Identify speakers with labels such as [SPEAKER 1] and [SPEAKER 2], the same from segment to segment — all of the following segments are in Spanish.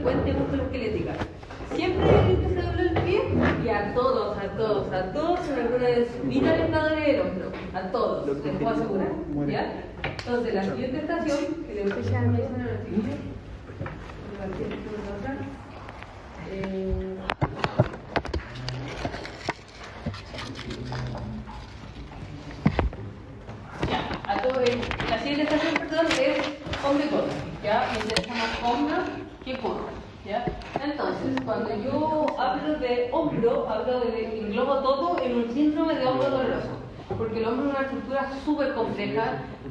[SPEAKER 1] puente musculoesquelética. Siempre hay alguien que se dobla el pie y a todos en alguna de sus vitalizadores del hombro. A todos, les puedo asegurar. ¿Ya? Entonces, la siguiente estación, que le voy a mencionar a la siguiente. La siguiente estación, perdón, es hombro y codo, ¿ya? Me interesa más hombro que codo, ¿ya? Entonces, cuando yo hablo de hombro, englobo todo en un síndrome de hombro doloroso, porque el hombro es una estructura súper compleja,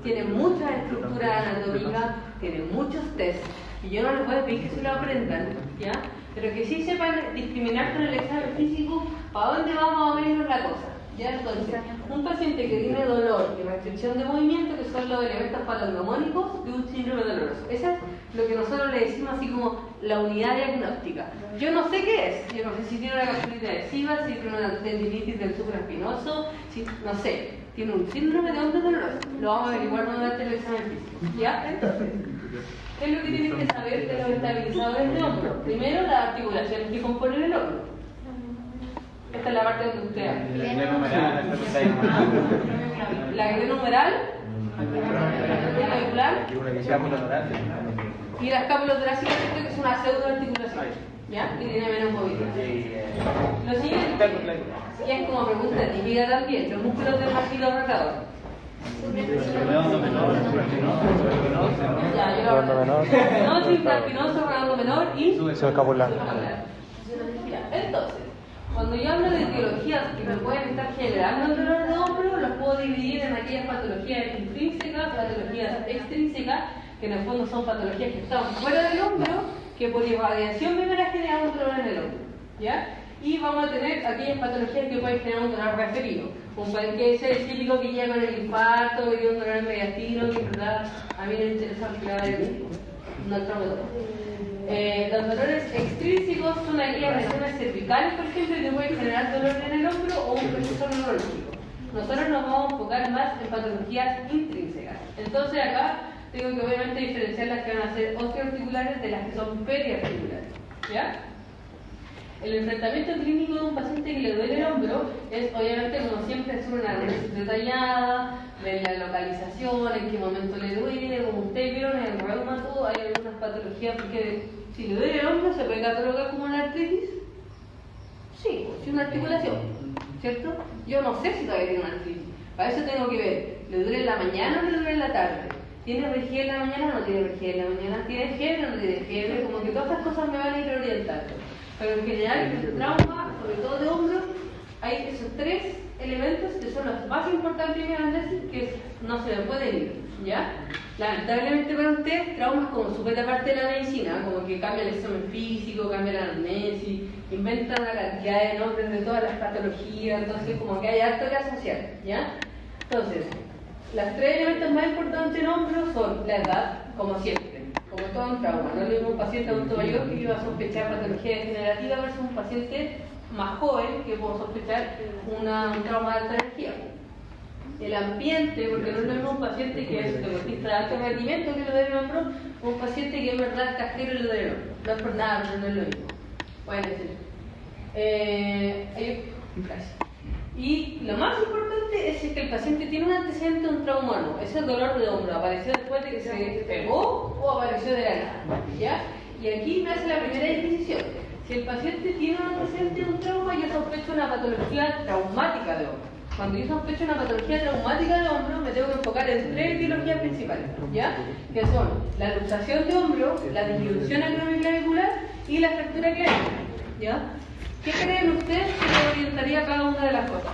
[SPEAKER 1] tiene muchas estructuras anatómicas, tiene muchos tests, y yo no les voy a pedir que se lo aprendan, ¿ya? Pero que sí sepan discriminar con el examen físico para dónde va más o menos la cosa. ¿Ya? Entonces, un paciente que tiene dolor y restricción de movimiento, que son los elementos patognomónicos de un síndrome doloroso. Eso es lo que nosotros le decimos así como la unidad diagnóstica. Yo no sé qué es, yo no sé si tiene una gastritis adhesiva, si tiene una tendinitis del supraespinoso, si, no sé, tiene un síndrome de hombro doloroso. Lo vamos a averiguar durante el examen físico. ¿Ya? Entonces, ¿qué es lo que tienen que saber de los estabilizadores de hombro? Primero, las articulaciones que componen el hombro. Esta es la parte donde usted habla. La glenohumeral, la clavicular y la escápula torácica, que es una pseudoarticulación, ¿ya? Que tiene menos movilidad. Lo siguiente, y es como pregunta típica también, los músculos del martillo rotador. Redondo infraespinoso, redondo menor y
[SPEAKER 2] subescapular.
[SPEAKER 1] Entonces, cuando yo hablo de etiologías que me pueden estar generando el dolor de hombro, los puedo dividir en aquellas patologías intrínsecas, patologías extrínsecas, que en el fondo son patologías que están fuera del hombro, que por irradiación me van a generar un dolor en el hombro, ¿ya? Y vamos a tener aquellas patologías que pueden generar un dolor referido, que es el típico que llega con el infarto, que tiene un dolor en mediastino, que en verdad a mí me interesa explicar no el traumatólogo. Los dolores extrínsecos son aquellas lesiones cervicales, por ejemplo, que pueden generar dolor en el hombro o un proceso neurológico. Nosotros nos vamos a enfocar más en patologías intrínsecas. Entonces acá tengo que obviamente diferenciar las que van a ser osteoarticulares de las que son periarticulares. ¿Ya? El enfrentamiento clínico de un paciente que le duele el hombro es obviamente, como siempre, hacer una análisis detallada, ver la localización, en qué momento le duele, como usted vio en el reumato, hay algunas patologías porque si le duele el hombro se puede catalogar como una artritis. Sí, pues, es una articulación, ¿cierto? Yo no sé si todavía tiene una artritis. Para eso tengo que ver, ¿le duele en la mañana o le duele en la tarde? ¿Tiene rigidez en la mañana o no tiene rigidez en la mañana? ¿Tiene fiebre o no tiene fiebre? Como que todas esas cosas me van a ir orientando. Pero en general, en el trauma, sobre todo de hombro, hay esos tres elementos que son los más importantes que van a decir que no se me pueden ir, ¿ya? Lamentablemente para usted, trauma es como súper aparte de la medicina, como que cambia el examen físico, cambia la anamnesis, inventan una cantidad de nombres de todas las patologías, entonces como que hay harto que asociar, ¿ya? Entonces, los tres elementos más importantes en hombro son la edad, como siempre. Como todo un trauma, no es lo mismo un paciente adulto mayor que iba a sospechar patología degenerativa versus un paciente más joven que puedo sospechar un trauma de alta energía. El ambiente, porque no es lo mismo un paciente que es deportista de alto rendimiento que lo del hombro, o un paciente que es verdad casquero y lo del hombro. No es por nada, pero no es lo mismo. Pueden decir. Gracias. Y lo más importante es que el paciente tiene un antecedente de un trauma o no. Ese dolor de hombro apareció después de que se pegó o apareció de la nada, ¿ya? Y aquí me hace la primera disquisición. Si el paciente tiene un antecedente de un trauma, yo sospecho una patología traumática de hombro. Cuando yo sospecho una patología traumática de hombro, me tengo que enfocar en tres etiologías principales, ¿ya? Que son la luxación de hombro, la disminución acromioclavicular y la fractura clavícula, ¿ya? ¿Qué creen ustedes que me orientaría a cada una de las cosas?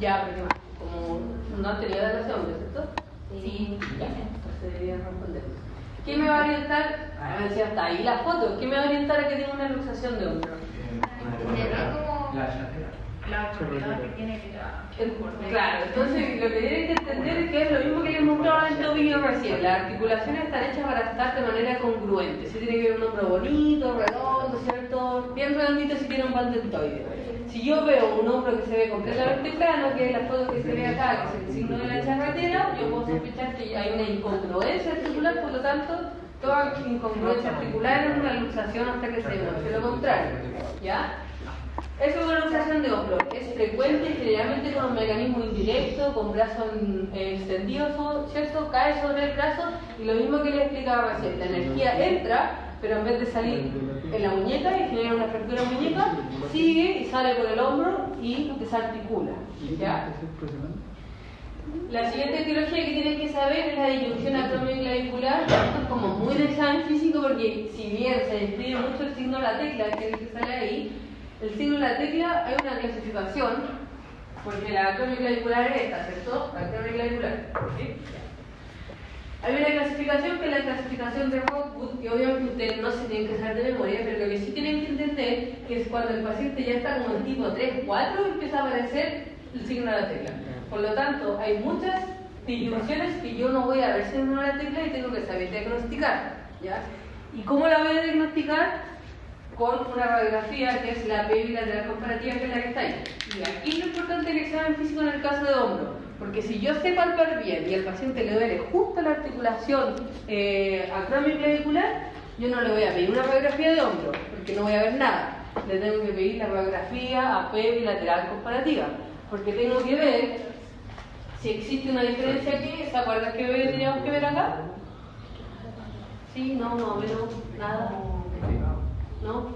[SPEAKER 1] Ya, pero como no han tenido de los hombres, ¿cierto? Sí, ya, entonces deberían responder. ¿Qué me va a orientar? A ver si hasta ahí la foto. ¿Qué me va a orientar a que tenga una luxación de hombro?
[SPEAKER 3] La chorrera que tiene que
[SPEAKER 1] Claro, entonces lo que tienen que entender es que es lo mismo que les mostraba en el tobillo recién. Las articulaciones están hechas para estar de manera congruente. Si tiene que ver un hombro bonito, redondo, ¿cierto? Bien redondito si tiene un bandentoide. Si yo veo un hombro que se ve completamente plano, que es la foto que se ve acá, que es el signo de la charretera, yo puedo sospechar que hay una incongruencia articular, por lo tanto, Toda incongruencia articular es una luxación hasta que se demuestre lo contrario, ¿ya? Eso es una luxación de hombro. Es frecuente, generalmente con un mecanismo indirecto, con brazos extendidos, ¿cierto? Cae sobre el brazo y lo mismo que les explicaba recién. La energía entra, pero en vez de salir en la muñeca y generar una fractura muñeca, sigue y sale por el hombro y desarticula, ¿ya? La siguiente etiología que tienen que saber es la disyunción acromioclavicular. Esto es como muy de examen físico porque si bien se describe mucho el signo de la tecla, que es el que sale ahí, el signo de la tecla hay una clasificación, porque la acromioclavicular es esta, ¿cierto? La acromioclavicular, ¿sí? Hay una clasificación que es la clasificación de Rothwood, que obviamente ustedes no se tienen que saber de memoria, pero lo que sí tienen que entender es cuando el paciente ya está como en tipo 3, 4, empieza a aparecer el signo de la tecla. Por lo tanto, hay muchas disyunciones que yo no voy a ver signo de la tecla y tengo que saber diagnosticar, ¿ya? ¿Y cómo la voy a diagnosticar? Con una radiografía que es la PI bilateral comparativa, que es la que está ahí. Y aquí lo importante es el examen físico en el caso de hombro, porque si yo sé palpar bien y al paciente le duele justo la articulación acromioclavicular, yo no le voy a pedir una radiografía de hombro, porque no voy a ver nada. Le tengo que pedir la radiografía AP bilateral comparativa, porque tengo que ver si existe una diferencia aquí. ¿Se acuerdan que teníamos que ver acá? Sí, no, más o menos, nada. ¿No?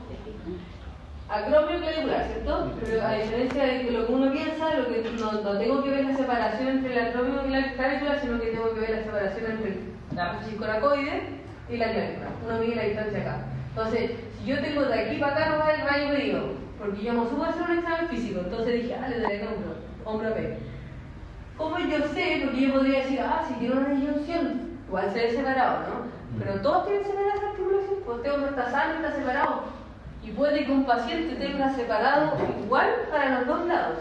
[SPEAKER 1] Acromioclavicular, ¿cierto? Pero a diferencia de lo que uno piensa, no tengo que ver la separación entre la acromioclavicular, sino que tengo que ver la separación entre la apófisis coracoide y la clavícula. Uno mide la distancia acá. Entonces, si yo tengo de aquí para acá, no va el rayo medido, porque yo no subo a hacer un examen físico. Entonces dije, le daré hombro P. ¿Cómo yo sé? Porque yo podría decir, si tiene una disyunción, igual se ve separado, ¿no? Pero todos tienen separada esa articulación, pues este hombro está sano y está separado. Y puede que un paciente tenga separado igual para los dos lados.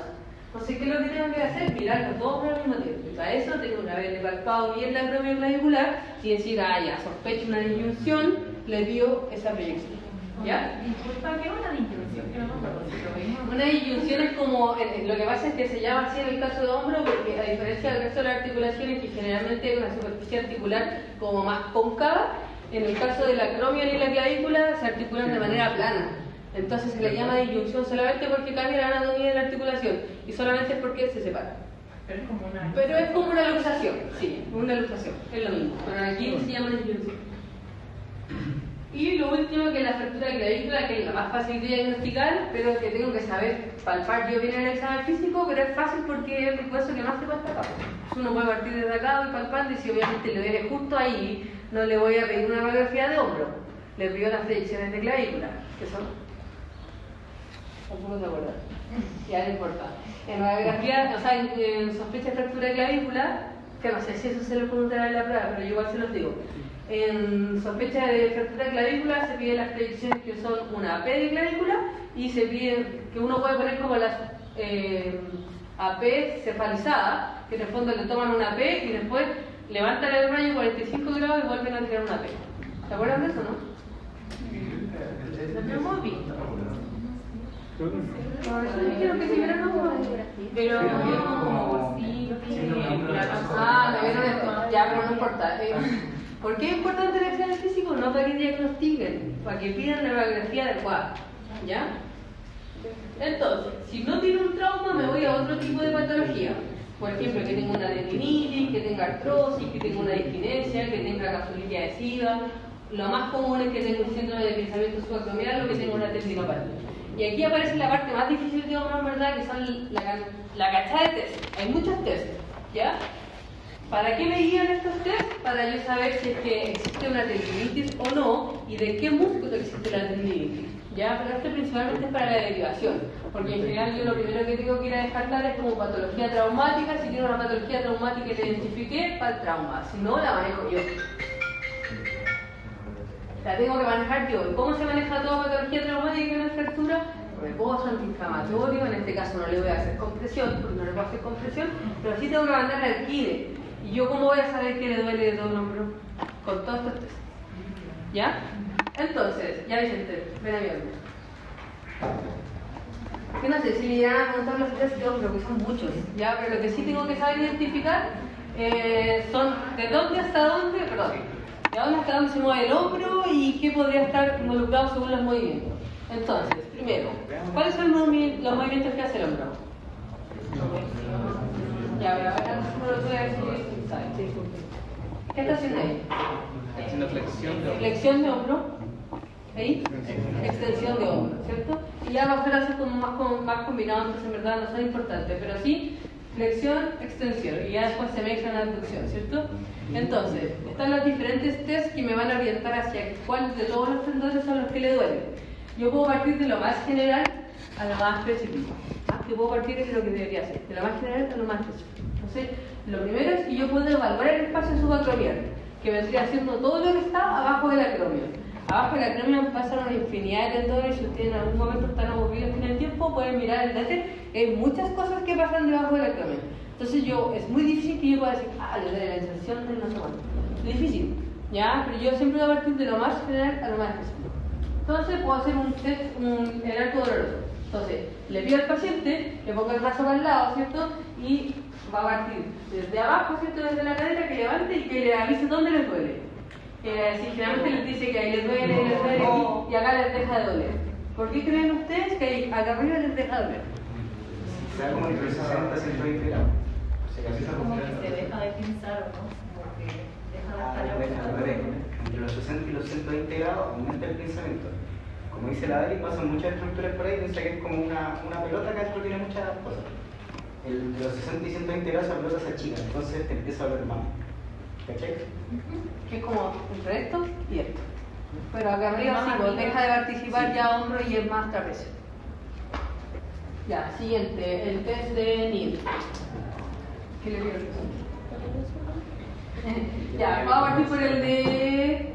[SPEAKER 1] Entonces, ¿qué es lo que tengo que hacer? Mirar los dos al mismo tiempo. Y para eso tengo que haberle palpado bien la acromioclavicular y decir, ya, sospecho una disyunción, le pido esa proyección. ¿Ya?
[SPEAKER 3] Disculpa, ¿qué es una disyunción? Que no me acuerdo si lo vimos.
[SPEAKER 1] Una disyunción es como, lo que pasa es que se llama así en el caso de hombro porque a diferencia del resto de las articulaciones, que generalmente hay una superficie articular como más cóncava, en el caso de la acromio y la clavícula se articulan de manera plana. Entonces se le llama disyunción solamente porque cambia la anatomía de la articulación y solamente es porque se separan.
[SPEAKER 3] Pero
[SPEAKER 1] es como una luxación, sí, una luxación, es lo mismo. Pero aquí se llama disyunción. Y lo último, que es la fractura de clavícula, que es la más fácil de diagnosticar, pero que tengo que saber palpar yo bien en el examen físico, pero es fácil porque es el hueso que más se palpa acá. Uno puede partir desde acá y palpando, y si obviamente le duele justo ahí, no le voy a pedir una radiografía de hombro, le pido las proyecciones de clavícula, que son... ¿Cómo se acuerdan? Ya no importa. En radiografía, o sea, en sospecha de fractura de clavícula, que no sé si eso se lo preguntará en la prueba, pero yo igual se los digo. En sospecha de fractura de clavícula se piden las proyecciones que son una AP de clavícula y se pide que uno puede poner como las AP cefalizada, que en el fondo le toman una AP y después levantan el rayo 45 grados y vuelven a tirar una AP. ¿Se acuerdan de eso, no? Lo hemos visto. Dijeron que si vieron no, pero como sí, lo vieron esto, ya, pero no importa. ¿Por qué es importante el examen físico? No para que diagnostiquen, para que pidan la radiografía adecuada, ¿ya? Entonces, si no tiene un trauma, me voy a otro tipo de patología. Por ejemplo, que tenga una tendinitis, que tenga artrosis, que tenga una disquinesia, que tenga capsulitis adhesiva. Lo más común es que tenga un síndrome de pensamiento subacromial o que tenga una tendinopatía. Y aquí aparece la parte más difícil de hombro, en verdad, que son la cachada de test. Hay muchos test, ¿ya? ¿Para qué me guían estos test? Para yo saber si es que existe una tendinitis o no y de qué músculo existe la tendinitis. ¿Ya? Pero esto principalmente es para la derivación, porque en general yo lo primero que tengo que ir a descartar es como patología traumática. Si tiene una patología traumática que te identifique, para el trauma. Si no, la manejo yo. La tengo que manejar yo. ¿Y cómo se maneja toda patología traumática en la fractura? Reposo antiinflamatorio. En este caso no le voy a hacer compresión, porque no le puedo hacer compresión, pero sí tengo que mandar al KINE. ¿Y yo cómo voy a saber que le duele de todo el hombro? Con todos estos test. ¿Ya? Entonces, ya Vicente, ven a verme. Yo no sé si me irán a contar los test de hombro, que son muchos, ¿ya? Pero lo que sí tengo que saber identificar son de dónde hasta dónde, perdón, ¿Ya? Hasta dónde se mueve el hombro y qué podría estar involucrado según los movimientos. Entonces, primero, ¿cuáles son los movimientos que hace el hombro? Ya, voy a ver, no lo voy a decir. ¿Qué está haciendo ahí?
[SPEAKER 2] Haciendo flexión de hombro.
[SPEAKER 1] Flexión de hombro. ¿Ahí? Extensión de hombro, ¿cierto? Y ya va a hacer como más combinado, entonces en verdad no son importantes, pero sí, flexión, extensión, y ya después se mezcla la abducción, ¿cierto? Entonces, están los diferentes tests que me van a orientar hacia cuáles de todos los tendones son los que le duelen. Yo puedo partir de lo más general a lo más específico. Yo puedo partir de lo que debería hacer, de lo más general a lo más específico. Entonces, lo primero es que yo puedo evaluar el espacio subacromial, que vendría haciendo todo lo que está abajo del acromio. Abajo del acromio pasan una infinidad de tendones. Si ustedes en algún momento están aburridos en el tiempo, pueden mirar el DATE. Hay muchas cosas que pasan debajo del acromio. Entonces, es muy difícil que yo pueda decir, lo de la inserción del no sé cuánto. Es difícil, ¿ya? Pero yo siempre voy a partir de lo más general a lo más específico. Entonces, puedo hacer un test, el arco doloroso. Entonces, le pido al paciente, le pongo el brazo para el lado, ¿cierto? Y va a partir desde abajo, ¿cierto? Desde la cadera, que levante y que le avise dónde les duele. Si generalmente les dice que ahí les duele y acá les deja de doler. ¿Por qué creen ustedes que ahí, acá arriba les deja de doler?
[SPEAKER 4] Se da como entre 60 y 120 grados.
[SPEAKER 3] Como que se deja de pensar, ¿no? Como que deja de estar
[SPEAKER 4] Entre los 60 y los 120 grados aumenta el pensamiento. Como dice la Adri, pasan muchas estructuras por ahí, piensa que es como una pelota que adentro tiene muchas cosas. De los 60 y 120 grados la pelota se achica, entonces te empieza a doler más. ¿Cachai?
[SPEAKER 1] Que es como entre esto y esto. Pero acá arriba sí, pues deja de participar ya hombro y es más trapecio. Ya, siguiente, el test de Neil. ¿Qué le quiero decir? Ya, vamos a partir por el de...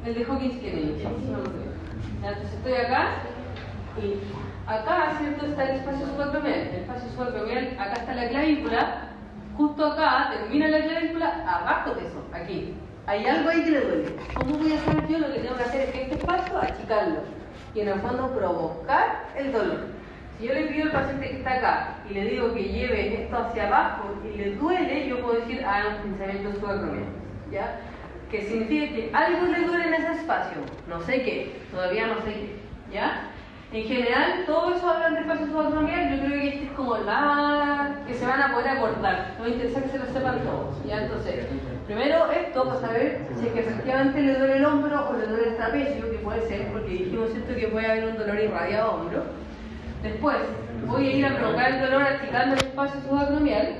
[SPEAKER 1] El de Hawkins Kennedy. Ya, entonces estoy acá y acá, ¿cierto? Está el espacio subacromial. El espacio subacromial, acá está la clavícula. Justo acá, termina la clavícula, abajo de eso, aquí. Hay algo ahí que le duele. ¿Cómo voy a saber yo? Lo que tengo que hacer es que este espacio, achicarlo. Y en el fondo provocar el dolor. Si yo le pido al paciente que está acá y le digo que lleve esto hacia abajo y le duele, yo puedo decir, un pensamiento subacromial. ¿Ya? Que significa que algo le duele en ese espacio. No sé qué, todavía no sé qué. ¿Ya? En general, todo eso hablan de espacio subacromial. Yo creo que este es como la que se van a poder acordar. No me interesa que se lo sepan todos. ¿Ya? Entonces, primero esto para saber si es que efectivamente le duele el hombro o le duele el trapecio, que puede ser, porque dijimos cierto que puede haber un dolor irradiado a hombro. Después, voy a ir a provocar el dolor achicando el espacio subacromial.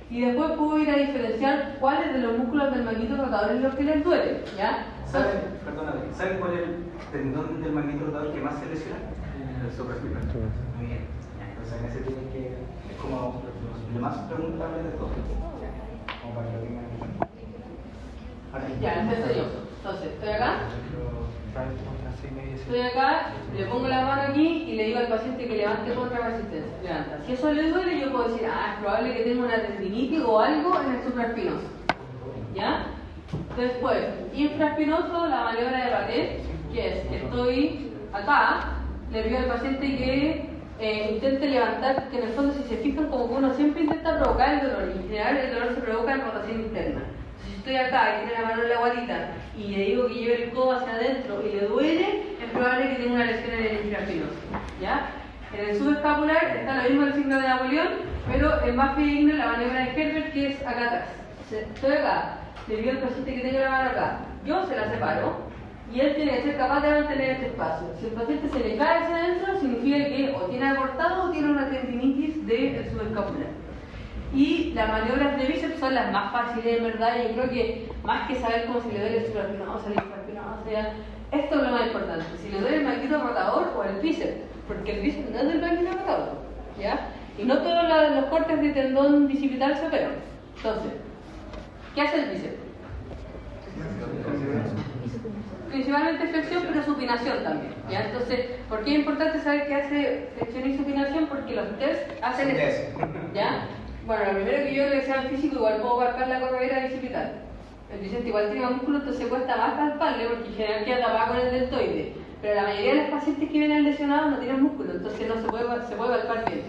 [SPEAKER 1] Y después puedo ir a diferenciar cuáles de los músculos del magnito rotador es los que les duele. ¿Ya?
[SPEAKER 4] ¿Saben cuál es el tendón del magnito rotador que más se lesiona? El supraespinal. Muy bien. Entonces en ese tiene que... es como lo más preguntable de todo. Como para que lo tengan en cuenta.
[SPEAKER 1] Ya, empiezo yo. Entonces, estoy acá. Estoy acá, le pongo la mano aquí y le digo al paciente que levante contra resistencia. Levanta. Si eso le duele, yo puedo decir, es probable que tenga una tendinitis o algo en el supraespinoso. ¿Ya? Después, infraespinoso, la maniobra de Batet, que es, estoy acá, le pido al paciente que intente levantar, que en el fondo si se fijan como que uno siempre intenta provocar el dolor, y en general el dolor se provoca en rotación interna. Si estoy acá y tiene la mano en la guatita y le digo que lleve el codo hacia adentro y le duele, es probable que tenga una lesión en el infraespinoso. ¿Ya? En el subescapular está lo mismo el signo de Napoleón, pero es más fidedigno la maniobra de Herbert, que es acá atrás. Estoy acá, le digo al paciente que tenga la mano acá, yo se la separo y él tiene que ser capaz de mantener este espacio. Si el paciente se le cae hacia adentro, significa que o tiene acortado o tiene una tendinitis del subescapular. Y las maniobras de bíceps son las más fáciles, en verdad. Yo creo que más que saber cómo se le duele el supraespinoso, el infraespinoso, esto es lo más importante. Si le duele el magnito rotador o el bíceps, porque el bíceps no es del magnito rotador, ¿ya? Y no todos los cortes de tendón bicipital se operan. Entonces, ¿qué hace el bíceps? Principalmente flexión, pero supinación también, ¿ya? Entonces, ¿por qué es importante saber qué hace flexión y supinación? Porque los test hacen esto, ¿ya? Bueno, lo primero que yo le decía al físico, igual puedo marcar la corredera bicipital. El bíceps igual tiene más músculo, entonces cuesta más palparle porque en general queda tapada con el deltoide. Pero la mayoría de los pacientes que vienen lesionados no tienen músculo, entonces no se puede palpar bien.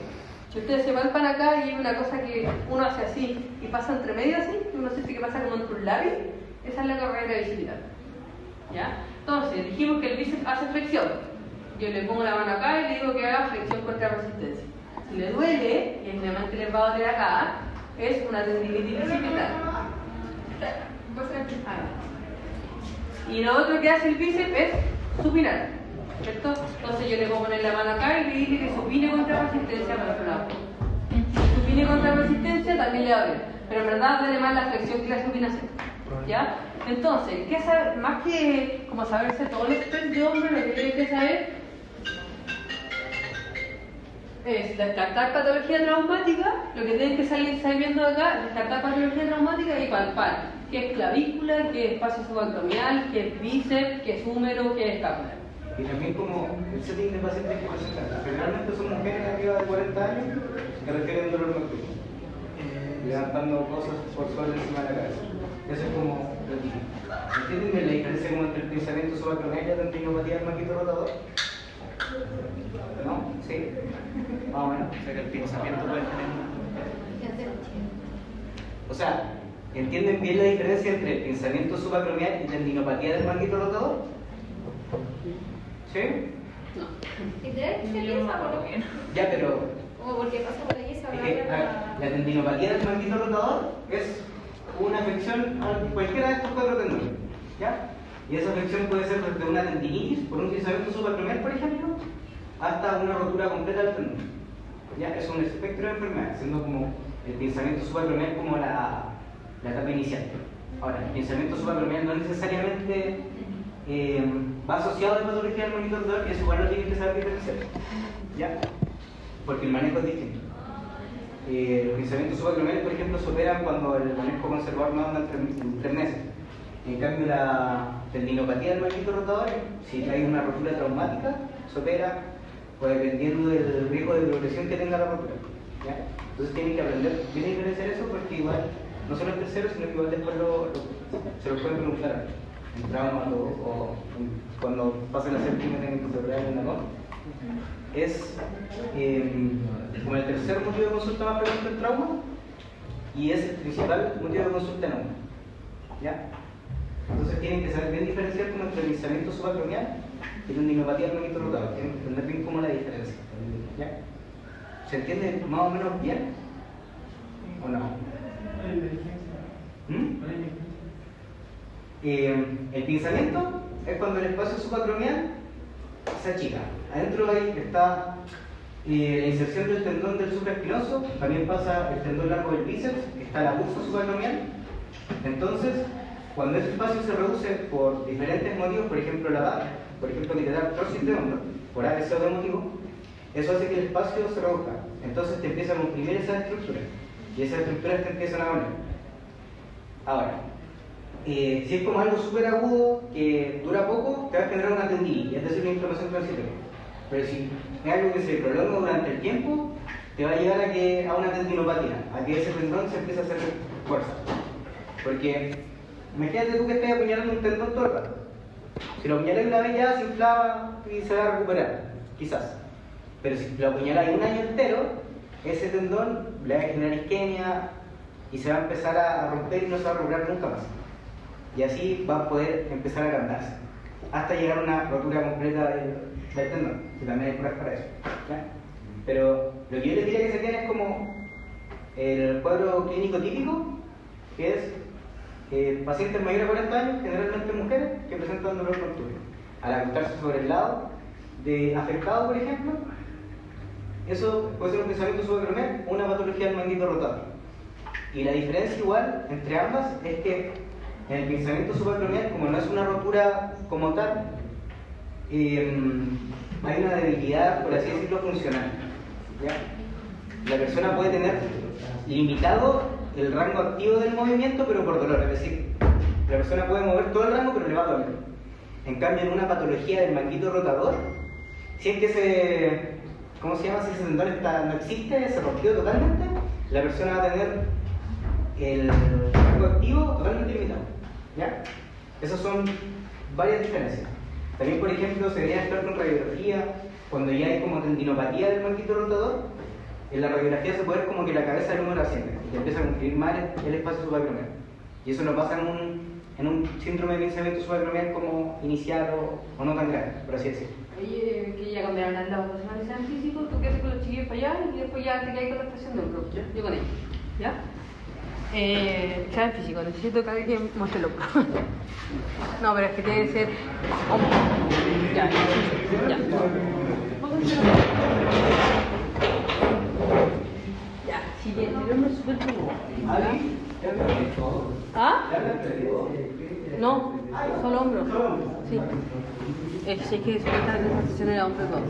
[SPEAKER 1] Si ustedes se palpan acá y hay una cosa que uno hace así y pasa entre medio así, uno siente que pasa como entre un labio, Esa es la carrera de visibilidad. ¿Ya? Entonces, dijimos que el bíceps hace flexión. Yo le pongo la mano acá y le digo que haga flexión contra resistencia. Si le duele, y generalmente les va a doler acá, es una tendinitis bicipital. Y lo otro que hace el bíceps es supinar, ¿cierto? Entonces yo le puedo poner la mano acá y le digo que supine contra resistencia para otro lado. Si supine contra resistencia también le va a doler, pero en verdad duele más la flexión que la supinación. ¿Ya? Entonces, ¿qué saber? Más que como saberse todos los test de hombre, lo que tienen que saber es descartar patología traumática, lo que tienen que salir sabiendo acá, descartar patología traumática y palpar qué es clavícula, qué es espacio subacromial, qué es bíceps, qué es húmero, qué es escápula.
[SPEAKER 4] Y también como el setting de pacientes que presentan, generalmente son mujeres arriba de 40 años que refieren dolor nocturno, levantando cosas por sobre encima de la cabeza. Eso es como lo típico. ¿Entienden la diferencia como entre el pensamiento subacromial y la tendinopatía del manguito rotador? ¿No? ¿Sí? Más o menos.
[SPEAKER 2] O sea que el pensamiento puede tener.
[SPEAKER 4] O sea, ¿entienden bien la diferencia entre el pensamiento subacromial y tendinopatía del manguito rotador? ¿Sí?
[SPEAKER 1] No.
[SPEAKER 3] Literal, se piensa por lo menos.
[SPEAKER 4] Ya, pero
[SPEAKER 3] Como porque pasa por ahí esa
[SPEAKER 4] es que la tendinopatía del manguito rotador es una afección a cualquiera de estos 4 tendones, ¿ya? Y esa afección puede ser desde una tendinitis por un pensamiento subacromial, por ejemplo, hasta una rotura completa del tendón. ¿Ya? Es un espectro de enfermedad, siendo como el pensamiento subacromial como la etapa inicial. Ahora, el pensamiento subacromial no necesariamente va asociado a la patología del manguito rotador, y eso igual lo tienen que saber diferenciar, ¿ya? Porque el manejo es distinto. Los pensamientos subacromiales, por ejemplo, se operan cuando el manejo conservador no anda en 3 meses. En cambio, la tendinopatía del manguito rotador, si hay una rotura traumática, se opera pues, dependiendo del riesgo de progresión que tenga la rotura. ¿Ya? Entonces tienen que aprender bien a diferenciar eso porque igual, no solo el tercero, sino que igual después se lo pueden preguntar en trauma o cuando pasen a ser primer en incorporar en la es como el tercer motivo de consulta más frecuente el trauma y es el principal motivo de consulta en uno. ¿Ya? Entonces tienen que saber bien diferenciar como entre el pensamiento subacromial y la tendinopatía del manguito rotador. Tienen que entender bien cómo la diferencia. ¿Ya? ¿Se entiende más o menos bien? ¿O no? El pensamiento es cuando el espacio subacromial se achica. Adentro de ahí está la inserción del tendón del supraespinoso, también pasa el tendón largo del bíceps, está la bursa subacromial. Entonces, cuando ese espacio se reduce por diferentes motivos, por ejemplo la edad, por ejemplo que te da artrosis de hombro, por ABC o de motivo, eso hace que el espacio se reduzca. Entonces te empiezan a comprimir esas estructuras y esas estructuras te empiezan a doler. Ahora, si es como algo súper agudo que dura poco, te va a generar una tendinitis, es decir, una inflamación transitoria. Pero si es algo que se prolonga durante el tiempo, te va a llevar a una tendinopatía, a que ese tendón se empiece a hacer fuerza. Porque imagínate tú que estés apuñalando un tendón todo el rato. Si lo apuñalas una vez ya se inflama y se va a recuperar, quizás. Pero si lo apuñalas un año entero, ese tendón le va a generar isquemia y se va a empezar a romper y no se va a recuperar nunca más. Y así va a poder empezar a agrandarse hasta llegar a una rotura completa del tendón, que también hay curas para eso. ¿Ya? Pero lo que yo les diría que se tiene es como el cuadro clínico típico, que es pacientes mayores de 40 años, generalmente mujeres, que presentan dolor nocturno. Al acostarse sobre el lado de afectado, por ejemplo, eso puede ser un pensamiento subacromial o una patología del manguito rotador. Y la diferencia igual entre ambas es que en el pensamiento subacromial, como no es una rotura como tal, hay una debilidad, por así decirlo, funcional. ¿Ya? La persona puede tener limitado el rango activo del movimiento, pero por dolor. Es decir, la persona puede mover todo el rango, pero le va a doler. En cambio, en una patología del manguito rotador, si es que si ese tendón no existe, se rompió totalmente, la persona va a tener el rango activo totalmente limitado. ¿Ya? Esas son varias diferencias. También, por ejemplo, se debería estar con radiografía, cuando ya hay como tendinopatía del manguito rotador, en la radiografía se puede ver como que la cabeza del húmero asciende y empieza a comprimir mal el espacio subacromial. Y eso no pasa en en un síndrome de pensamiento subacromial como inicial o no tan grave, por así decirlo.
[SPEAKER 1] Oye, que ya cambiaron las labores de examen físico, tú quedas con los chiquillos para allá y después ya te quedas con la estación de hombro. Yo con ellos. ¿Ya? Examen físico, necesito que alguien muestre el hombro. No, pero es que tiene que ser hombro. Ya. Ya, siguiente, el hombro es súper peludo. ¿Ah? No, solo hombro. Sí. Es que es una sensación de hombro todo.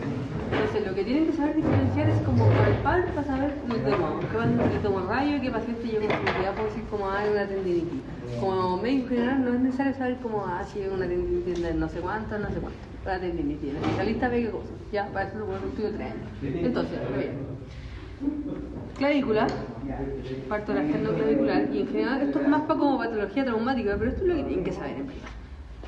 [SPEAKER 1] Entonces, lo que tienen que saber diferenciar es como palpar para saber qué paciente le tomo rayo y qué paciente yo con seguridad puedo decir como hay una tendinitis. Como médico general no es necesario saber cómo si es una tendinitis de no sé cuánto. Una tendinitis. El especialista ve qué cosa. Ya, para eso lo puedo estudio 3 años. Entonces, muy bien. Clavícula, parto de la esternoclavicular, y en general esto es más para como patología traumática, pero esto es lo que tienen que saber en verdad.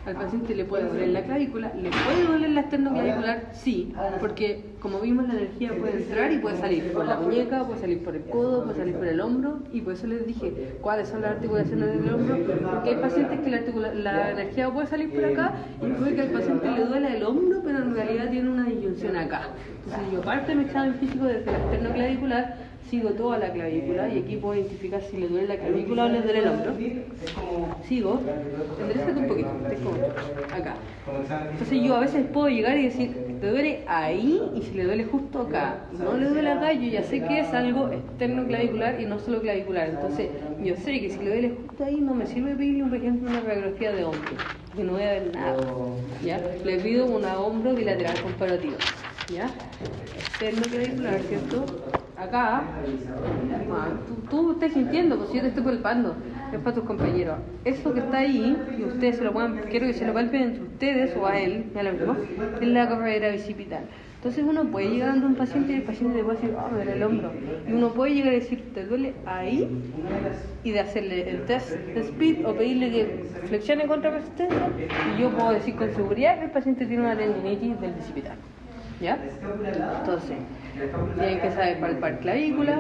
[SPEAKER 1] Al paciente le puede doler la clavícula, le puede doler la esternoclavicular, sí, porque como vimos la energía puede entrar y puede salir por la muñeca, puede salir por el codo, puede salir por el hombro, y por eso les dije cuáles son las articulaciones del hombro, porque hay pacientes que la energía puede salir por acá y puede que al paciente le duela el hombro, pero en realidad tiene una disyunción acá. Entonces yo parto de mi examen físico desde la esternoclavicular, sigo toda la clavícula y aquí puedo identificar si le duele la clavícula o le duele el hombro. Sigo, enderezate un poquito, acá. Entonces yo a veces puedo llegar y decir, te duele ahí, y si le duele justo acá, no le duele acá, yo ya sé que es algo externoclavicular y no solo clavicular. Entonces yo sé que si le duele justo ahí no me sirve pedirle, por ejemplo, una radiografía de hombro, que no voy a ver nada. ¿Ya? Le pido una hombro bilateral comparativa. ¿Ya? Externoclavicular, ¿cierto? Acá, tú estás sintiendo, pues yo te estoy palpando, es para tus compañeros. Eso que está ahí, y ustedes se lo puedan, quiero que se lo palpen entre ustedes o a él, ya lo mismo, es la corredera bicipital. Entonces uno puede llegar ante un paciente y el paciente le puede decir, me duele el hombro. Y uno puede llegar a decir, ¿te duele ahí? Y de hacerle el test de speed o pedirle que flexione contra resistencia. Y yo puedo decir con seguridad que el paciente tiene una tendinitis del bicipital. ¿Ya? Entonces, tienen que saber palpar clavícula,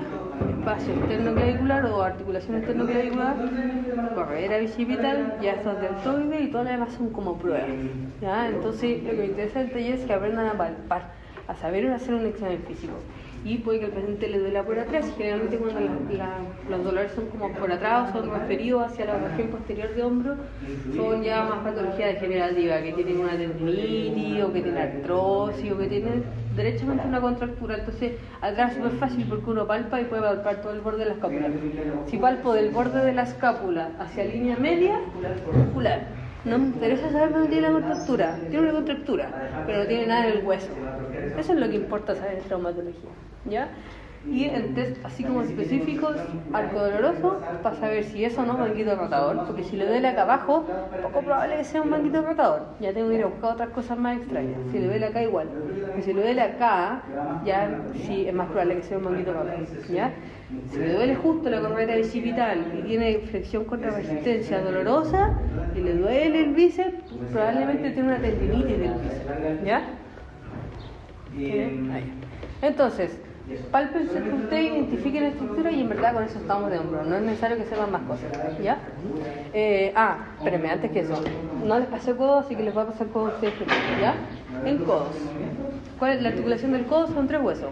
[SPEAKER 1] espacio externoclavicular o articulación externoclavicular, corredera bicipital, ya estos deltoides y todas las demás son como pruebas. ¿Ya? Entonces, lo que me interesa del taller es que aprendan a palpar, a saber hacer un examen físico. Y puede que el paciente le duela por atrás, y generalmente cuando los dolores son como por atrás o son referidos hacia la región posterior de hombro, son ya más patología degenerativa, que tienen una tendinitis o que tienen artrosis o que tienen derechamente una contractura. Entonces atrás es súper fácil porque uno palpa y puede palpar todo el borde de la escápula. Si palpo del borde de la escápula hacia línea media, muscular. No me interesa saber dónde tiene la contractura. Tiene una contractura, pero no tiene nada en el hueso. Eso es lo que importa saber en traumatología, ¿ya? Y en test así como específicos, arco doloroso, para saber si es o no manguito rotador, porque si le duele acá abajo, poco probable que sea un manguito rotador. Ya tengo que ir a buscar otras cosas más extrañas. Si le duele acá igual, porque si le duele acá, ya sí es más probable que sea un manguito rotador, ¿ya? Si le duele justo la corredera bicipital y tiene flexión contra resistencia dolorosa y le duele el bíceps, probablemente tiene una tendinitis del bíceps, ¿ya? Ahí. Entonces, pálpense que ustedes identifiquen la estructura y en verdad con eso estamos de hombro. No es necesario que sepan más cosas, ¿ya? Espérenme, antes que eso, no les pasé codo, así que les voy a pasar codo a ustedes primero, ¿ya? En codos. ¿Cuál es la articulación del codo? Son 3 huesos.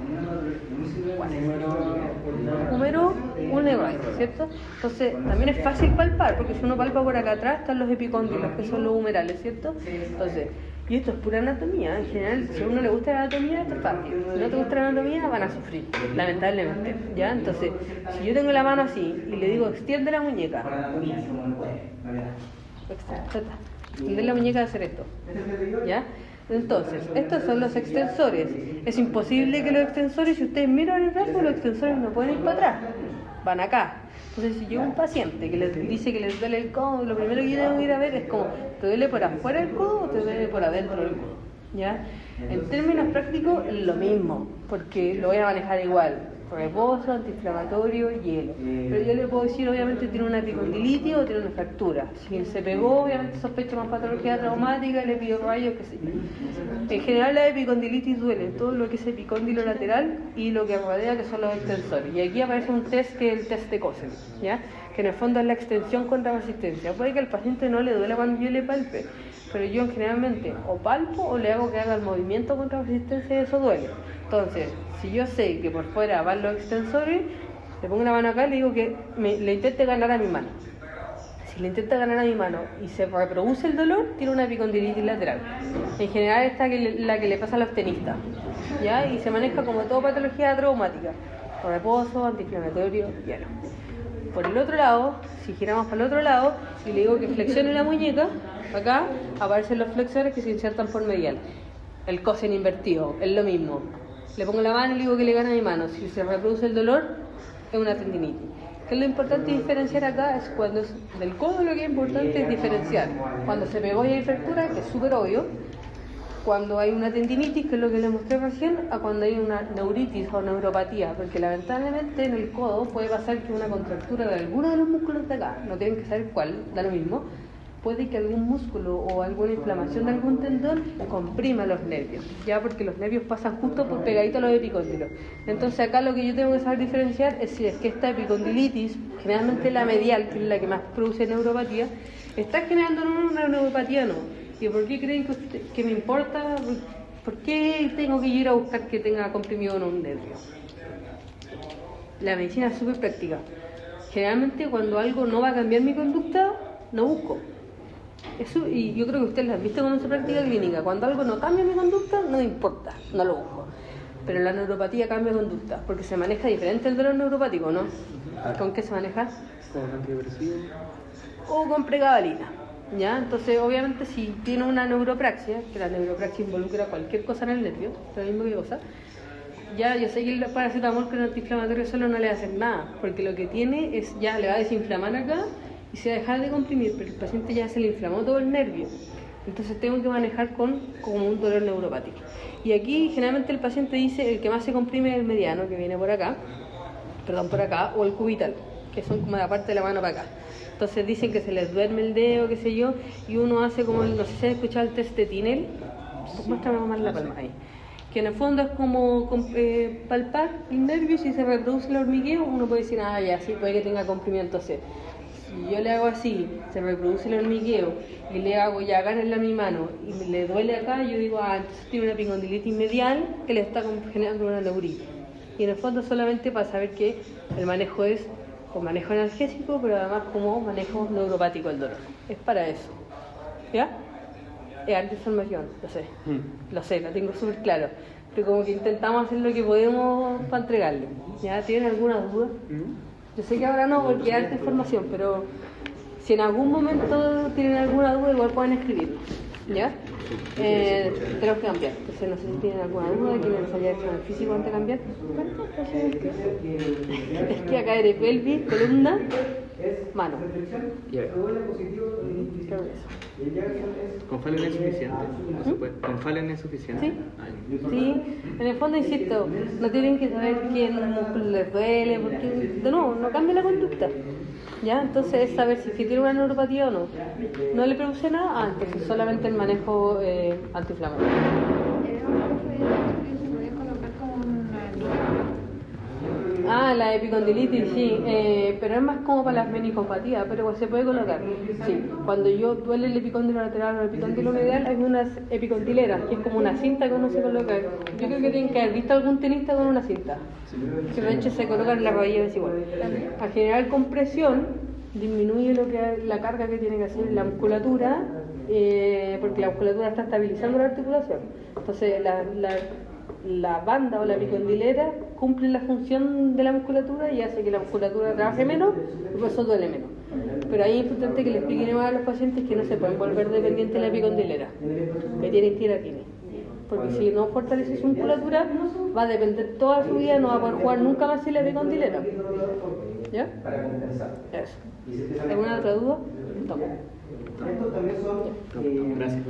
[SPEAKER 1] Húmero, un negroide, ¿cierto? Entonces, también es fácil palpar, porque si uno palpa por acá atrás están los epicóndilos, que son los humerales, ¿cierto? Entonces, y esto es pura anatomía. En general, si a uno le gusta la anatomía, esto es fácil. Si no te gusta la anatomía, van a sufrir, lamentablemente, ¿ya? Entonces, si yo tengo la mano así y le digo, extiende la muñeca, extiende la muñeca de hacer esto, ¿ya? Entonces, estos son los extensores. Es imposible que los extensores, si ustedes miran el brazo, los extensores no pueden ir para atrás, van acá. Entonces, si llega un paciente que les dice que les duele el codo, lo primero que yo tengo que ir a ver es como, ¿te duele por afuera el codo o te duele por adentro el codo? ¿Ya? En términos prácticos, lo mismo, porque lo voy a manejar igual. reposo, antiinflamatorio, hielo. Pero yo le puedo decir, obviamente, tiene una epicondilitis o tiene una fractura. Si se pegó, obviamente sospecho más patología traumática, le pido rayos, qué sé yo. En general la epicondilitis duele, todo lo que es epicóndilo lateral y lo que rodea, que son los extensores. Y aquí aparece un test que es el test de Cosen, ¿ya? Que en el fondo es la extensión contra resistencia. Puede que al paciente no le duela cuando yo le palpe, pero yo generalmente o palpo o le hago que haga el movimiento contra resistencia y eso duele. Entonces, si yo sé que por fuera van los extensores, le pongo la mano acá y le digo que le intente ganar a mi mano. Si le intenta ganar a mi mano y se reproduce el dolor, tiene una epicondilitis lateral. En general esta es la que le pasa a los tenistas, ¿ya? Y se maneja como toda patología traumática, con reposo, antiinflamatorio, hielo. Por el otro lado, si giramos para el otro lado y le digo que flexione la muñeca, acá aparecen los flexores que se insertan por medial. El Cosen invertido, es lo mismo. Le pongo la mano y le digo que le gane a mi mano. Si se reproduce el dolor, es una tendinitis. Que es lo importante diferenciar acá es cuando es del codo, lo que es importante es diferenciar. Cuando se pegó y hay fractura, que es súper obvio. Cuando hay una tendinitis, que es lo que les mostré recién, a cuando hay una neuritis o neuropatía, porque lamentablemente en el codo puede pasar que una contractura de alguno de los músculos de acá, no tienen que saber cuál, da lo mismo, puede que algún músculo o alguna inflamación de algún tendón comprima los nervios, ya porque los nervios pasan justo por pegadito a los epicóndilos. Entonces acá lo que yo tengo que saber diferenciar es si es que esta epicondilitis, generalmente la medial, que es la que más produce neuropatía, está generando una neuropatía o no. ¿Y por qué creen que me importa? ¿Por qué tengo que ir a buscar que tenga comprimido en un nervio? La medicina es súper práctica. Generalmente cuando algo no va a cambiar mi conducta, no busco. Eso, y yo creo que ustedes lo han visto con su práctica clínica. Cuando algo no cambia mi conducta, no me importa, no lo busco. Pero la neuropatía cambia conducta, porque se maneja diferente el dolor neuropático, ¿no? ¿Con qué se maneja?
[SPEAKER 2] Con antidepresivo.
[SPEAKER 1] O con pregabalina. ¿Ya? Entonces, obviamente, si tiene una neuropraxia, que la neuropraxia involucra cualquier cosa en el nervio, lo mismo que cosa, ya yo sé que el paracetamol con antiinflamatorio solo no le va a hacer nada, porque lo que tiene es, ya le va a desinflamar acá y se va a dejar de comprimir, pero el paciente ya se le inflamó todo el nervio. Entonces tengo que manejar como un dolor neuropático. Y aquí generalmente el paciente dice el que más se comprime es el mediano, que viene por acá, o el cubital, que son como la parte de la mano para acá. Entonces dicen que se les duerme el dedo, qué sé yo, y uno hace como, no sé si han escuchado el test de Tinel, muéstrame más la palma ahí, que en el fondo es como palpar el nervio y si se reproduce el hormigueo, uno puede decir, ah, ya, sí, puede que tenga comprimiento. Entonces, si yo le hago así, se reproduce el hormigueo, y le hago ya agárrenla a mi mano, y le duele acá, yo digo, ah, entonces tiene una epicondilitis medial que le está generando una neuritis. Y en el fondo solamente para saber que el manejo es con manejo analgésico, pero además como manejo neuropático del dolor. Es para eso. ¿Ya? Es alta información, lo sé, la tengo súper claro. Pero como que intentamos hacer lo que podemos para entregarle. ¿Ya? ¿Tienen alguna duda? Yo sé que ahora no, porque es alta información, pero si en algún momento tienen alguna duda, igual pueden escribirlo. ¿Ya? Tenemos que cambiar. Entonces, no sé si tienen alguna duda, quieren salir al examen físico antes de cambiar. Es que acá de pelvis, columna, mano. Creo que eso.
[SPEAKER 2] ¿Con Fallen es suficiente? ¿No se puede? ¿Con Fallen es suficiente?
[SPEAKER 1] Sí. Sí, en el fondo insisto, no tienen que saber quién músculo les duele, porque no cambia la conducta. ¿Ya? Entonces es saber si tiene una neuropatía o no. ¿No le produce nada? Entonces solamente el manejo antiinflamatorio. La epicondilitis, sí, pero es más como para las menicopatías, pero igual se puede colocar. Sí, cuando yo duele el epicóndilo lateral o el epicóndilo medial, hay unas epicondileras, que es como una cinta que uno se coloca. Yo creo que tienen que haber visto algún tenista con una cinta, que de hecho se coloca en la rodilla desigual. Para generar compresión, disminuye la carga que tiene que hacer la musculatura, porque la musculatura está estabilizando la articulación. Entonces la banda o la epicondilera cumple la función de la musculatura y hace que la musculatura trabaje menos y por eso duele menos. Pero ahí es importante que le expliquen más a los pacientes que no se pueden volver dependientes de la epicondilera, que tienen que ir a quine. Porque si no fortalece su musculatura, va a depender toda su vida, no va a poder jugar nunca más sin la epicondilera. ¿Ya? Eso. ¿Alguna otra duda? Toma.
[SPEAKER 2] Gracias.